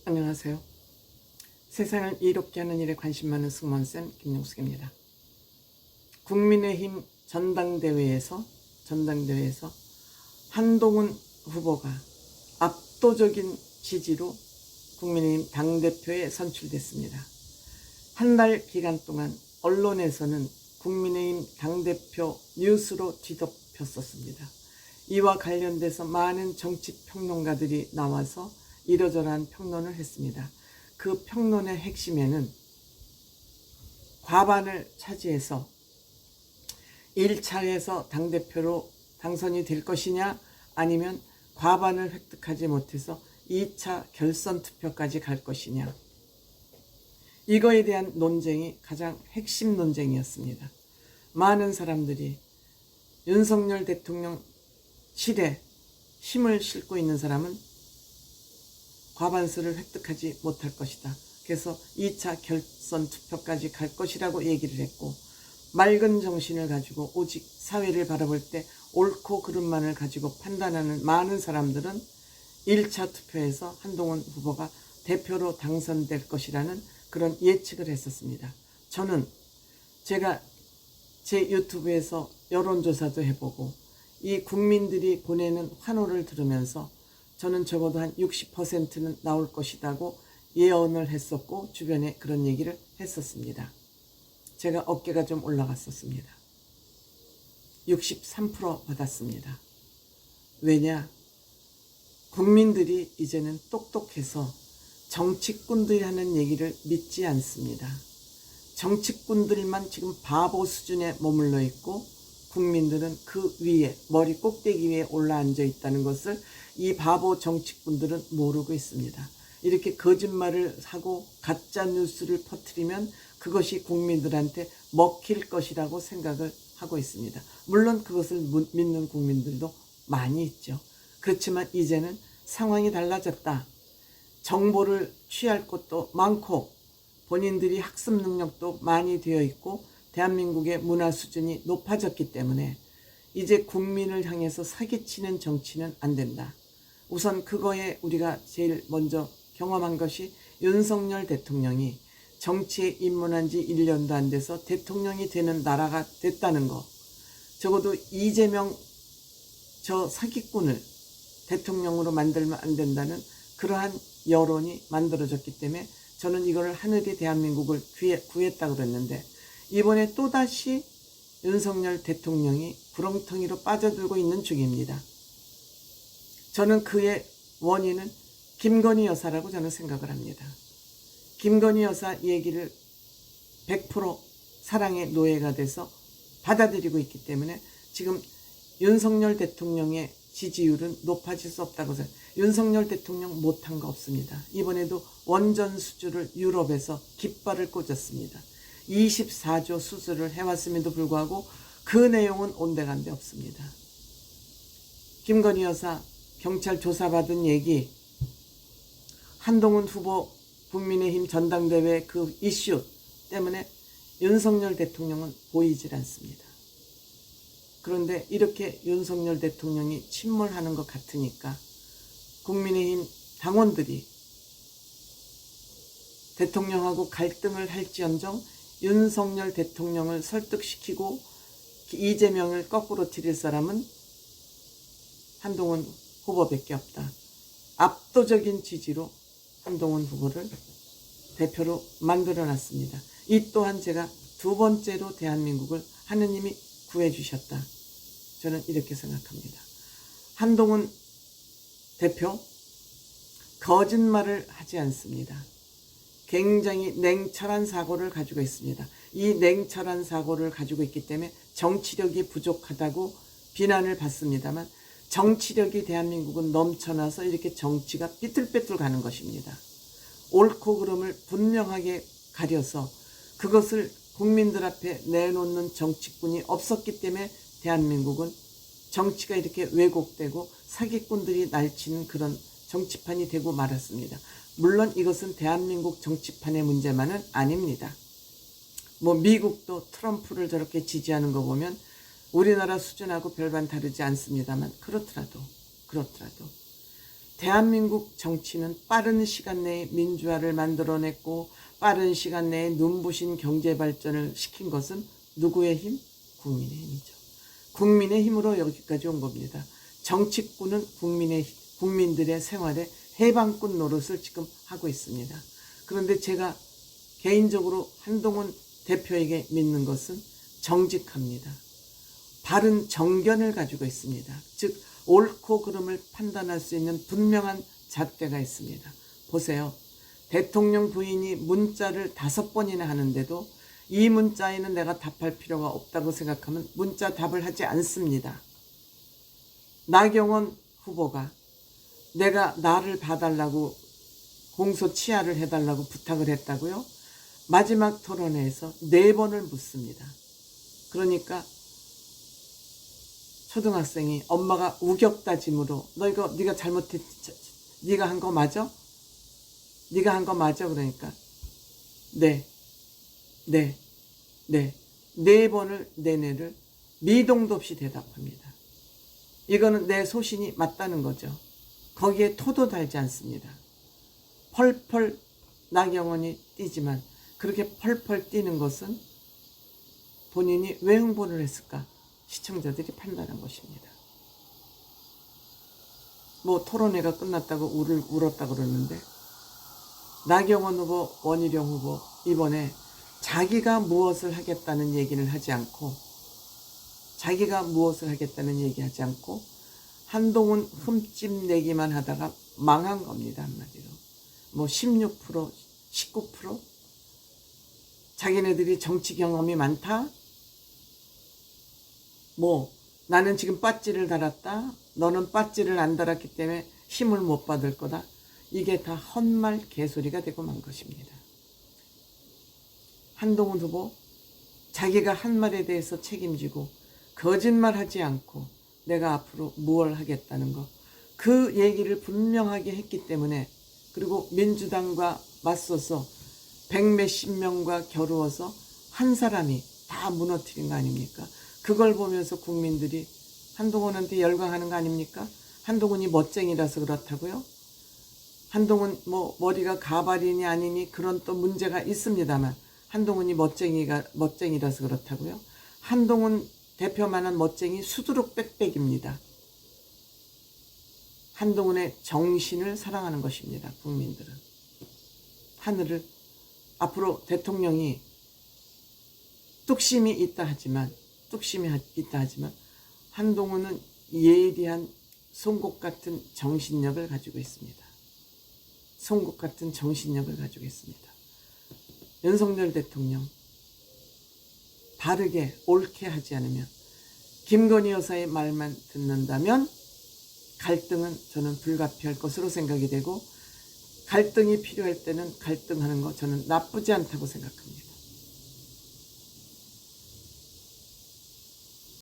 안녕하세요. 세상을 이롭게 하는 일에 관심 많은 승무원쌤 김용숙입니다. 국민의힘 전당대회에서 한동훈 후보가 압도적인 지지로 국민의힘 당대표에 선출됐습니다. 한 달 기간 동안 언론에서는 국민의힘 당대표 뉴스로 뒤덮였었습니다. 이와 관련돼서 많은 정치평론가들이 나와서 이러저러한 평론을 했습니다. 그 평론의 핵심에는 과반을 차지해서 1차에서 당대표로 당선이 될 것이냐, 아니면 과반을 획득하지 못해서 2차 결선 투표까지 갈 것이냐, 이거에 대한 논쟁이 가장 핵심 논쟁이었습니다. 많은 사람들이 윤석열 대통령 실에 힘을 싣고 있는 사람은 과반수를 획득하지 못할 것이다. 그래서 2차 결선 투표까지 갈 것이라고 얘기를 했고, 맑은 정신을 가지고 오직 사회를 바라볼 때 옳고 그름만을 가지고 판단하는 많은 사람들은 1차 투표에서 한동훈 후보가 대표로 당선될 것이라는 그런 예측을 했었습니다. 저는 제가 제 유튜브에서 여론조사도 해보고 이 국민들이 보내는 환호를 들으면서 저는 적어도 한 60%는 나올 것이라고 예언을 했었고, 주변에 그런 얘기를 했었습니다. 제가 어깨가 좀 올라갔었습니다. 63% 받았습니다. 왜냐? 국민들이 이제는 똑똑해서 정치꾼들이 하는 얘기를 믿지 않습니다. 정치꾼들만 지금 바보 수준에 머물러 있고, 국민들은 그 위에, 머리 꼭대기 위에 올라앉아 있다는 것을 이 바보 정치꾼들은 모르고 있습니다. 이렇게 거짓말을 하고 가짜 뉴스를 퍼뜨리면 그것이 국민들한테 먹힐 것이라고 생각을 하고 있습니다. 물론 그것을 믿는 국민들도 많이 있죠. 그렇지만 이제는 상황이 달라졌다. 정보를 취할 것도 많고 본인들이 학습 능력도 많이 되어 있고 대한민국의 문화 수준이 높아졌기 때문에 이제 국민을 향해서 사기치는 정치는 안 된다. 우선 그거에 우리가 제일 먼저 경험한 것이 윤석열 대통령이 정치에 입문한 지 1년도 안 돼서 대통령이 되는 나라가 됐다는 거. 적어도 이재명 저 사기꾼을 대통령으로 만들면 안 된다는 그러한 여론이 만들어졌기 때문에 저는 이거를 하늘이 대한민국을 구했다고 그랬는데, 이번에 또다시 윤석열 대통령이 구렁텅이로 빠져들고 있는 중입니다. 저는 그의 원인은 김건희 여사라고 저는 생각을 합니다. 김건희 여사 얘기를 100% 사랑의 노예가 돼서 받아들이고 있기 때문에 지금 윤석열 대통령의 지지율은 높아질 수 없다고 생각해요. 윤석열 대통령 못한 거 없습니다. 이번에도 원전 수주를 유럽에서 깃발을 꽂았습니다. 24조 수주를 해왔음에도 불구하고 그 내용은 온데간데 없습니다. 김건희 여사 경찰 조사받은 얘기, 한동훈 후보 국민의힘 전당대회 그 이슈 때문에 윤석열 대통령은 보이질 않습니다. 그런데 이렇게 윤석열 대통령이 침몰하는 것 같으니까 국민의힘 당원들이 대통령하고 갈등을 할지언정 윤석열 대통령을 설득시키고 이재명을 거꾸로 들일 사람은 한동훈 후보밖에 없다. 압도적인 지지로 한동훈 후보를 대표로 만들어놨습니다. 이 또한 제가 두 번째로 대한민국을 하느님이 구해주셨다. 저는 이렇게 생각합니다. 한동훈 대표 거짓말을 하지 않습니다. 굉장히 냉철한 사고를 가지고 있습니다. 이 냉철한 사고를 가지고 있기 때문에 정치력이 부족하다고 비난을 받습니다만, 정치력이 대한민국은 넘쳐나서 이렇게 정치가 삐뚤빼뚤 가는 것입니다. 옳고 그름을 분명하게 가려서 그것을 국민들 앞에 내놓는 정치꾼이 없었기 때문에 대한민국은 정치가 이렇게 왜곡되고 사기꾼들이 날치는 그런 정치판이 되고 말았습니다. 물론 이것은 대한민국 정치판의 문제만은 아닙니다. 미국도 트럼프를 저렇게 지지하는 거 보면 우리나라 수준하고 별반 다르지 않습니다만, 그렇더라도 대한민국 정치는 빠른 시간 내에 민주화를 만들어냈고 빠른 시간 내에 눈부신 경제 발전을 시킨 것은 누구의 힘? 국민의 힘이죠. 국민의 힘으로 여기까지 온 겁니다. 정치꾼은 국민들의 생활에 해방꾼 노릇을 지금 하고 있습니다. 그런데 제가 개인적으로 한동훈 대표에게 믿는 것은 정직합니다. 바른 정견을 가지고 있습니다. 즉 옳고 그름을 판단할 수 있는 분명한 잣대가 있습니다. 보세요. 대통령 부인이 문자를 5번이나 하는데도 이 문자에는 내가 답할 필요가 없다고 생각하면 문자 답을 하지 않습니다. 나경원 후보가 내가 나를 봐달라고 공소 치하를 해달라고 부탁을 했다고요? 마지막 토론회에서 4번을 묻습니다. 그러니까 초등학생이 엄마가 우격다짐으로 너 이거 네가 잘못했, 네가 한 거 맞아? 네가 한 거 맞아? 그러니까 네 4번을 내내를 미동도 없이 대답합니다. 이거는 내 소신이 맞다는 거죠. 거기에 토도 달지 않습니다. 펄펄 나경원이 뛰지만 그렇게 펄펄 뛰는 것은 본인이 왜 흥분을 했을까? 시청자들이 판단한 것입니다. 뭐 토론회가 끝났다고 울었다 그러는데 나경원 후보, 원희룡 후보 이번에 자기가 무엇을 하겠다는 얘기를 하지 않고 한동훈 흠집 내기만 하다가 망한 겁니다. 한마디로. 뭐 16%, 19%? 자기네들이 정치 경험이 많다? 뭐 나는 지금 빠찌를 달았다. 너는 빠찌를 안 달았기 때문에 힘을 못 받을 거다. 이게 다 헛말 개소리가 되고 만 것입니다. 한동훈 후보 자기가 한 말에 대해서 책임지고 거짓말하지 않고 내가 앞으로 무엇을 하겠다는 거 그 얘기를 분명하게 했기 때문에 그리고 민주당과 맞서서 100몇십 명과 겨루어서 한 사람이 다 무너뜨린 거 아닙니까? 그걸 보면서 국민들이 한동훈한테 열광하는 거 아닙니까? 한동훈이 멋쟁이라서 그렇다고요? 한동훈 뭐 머리가 가발이니 아니니 그런 또 문제가 있습니다만 한동훈이 멋쟁이라서 그렇다고요? 한동훈 대표만한 멋쟁이 수두룩 빽빽입니다. 한동훈의 정신을 사랑하는 것입니다. 국민들은. 하늘을 앞으로 대통령이 뚝심이 있다 하지만 한동훈은 예리한 송곳 같은 정신력을 가지고 있습니다. 윤석열 대통령 바르게 옳게 하지 않으면 김건희 여사의 말만 듣는다면 갈등은 저는 불가피할 것으로 생각이 되고 갈등이 필요할 때는 갈등하는 거 저는 나쁘지 않다고 생각합니다.